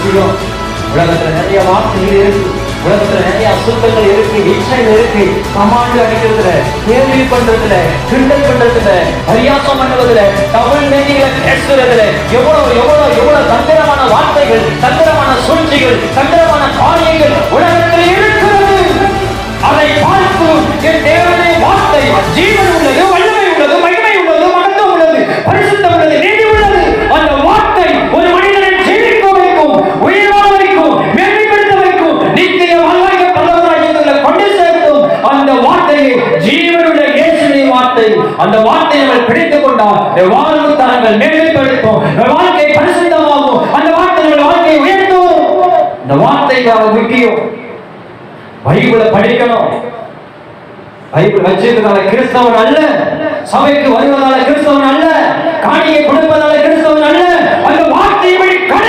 விஷயம். உலகத்துல நிறைய வார்த்தைகள் இருக்கு, உலகத்துல நிறைய அசுத்தங்கள் இருக்கு, இச்சைகள் இருக்கு. கமாண்டு அடிக்கிறதுல, கேள்வி பண்றதுல, கிண்டல் பண்றதுல, பரியாசம் பண்ணுவதுல, தமிழ் மேனிகளை பேசுறதுல எவ்வளவு எவ்வளவு எவ்வளவு தந்திரமான வார்த்தைகள், தந்திரமான சூழ்ச்சிகள், தந்திரமான காரியங்கள் உலகத்தில் இருக்கிறது. அதை பார்த்து என் தேவனுடைய வார்த்தை ஜீவன் உள்ளது, வல்லமை உள்ளது, மகிமை உள்ளது, மகத்துவம் உள்ளது, பரிசுத்தம் உள்ளது, நீதி உள்ளது. அந்த வார்த்தை ஒரு மனிதனை ஜீவிக்க வைக்கும், உயிரோடு வைக்கும், மேன்மைப்படுத்த வைக்கும், நித்திய வாழ்க்கை பரலோகராஜ்யத்தில் கொண்டு சேர்க்கும். அந்த வார்த்தையை ஜீவனுடைய இயேசுவின் வார்த்தை, அந்த வார்த்தையை நம்ம பிடித்துக் கொண்டால் வாழ்வு தரங்கள் மேன்மைப்படுத்தும், வாழ்க்கை பரிசுத்தமாகும், அந்த வார்த்தை நம்ம வாழ்க்கையை உயர்த்தும். இந்த வார்த்தைக்காக முக்கியம். பைபிளை படிக்கணும். பைபிள் வச்சிருக்கிறதால கிறிஸ்தவன் அல்ல, சபைக்கு வருவதால கிறிஸ்தவன் அல்ல, காணியை கொடுப்பதால கிறிஸ்தவன் அல்ல.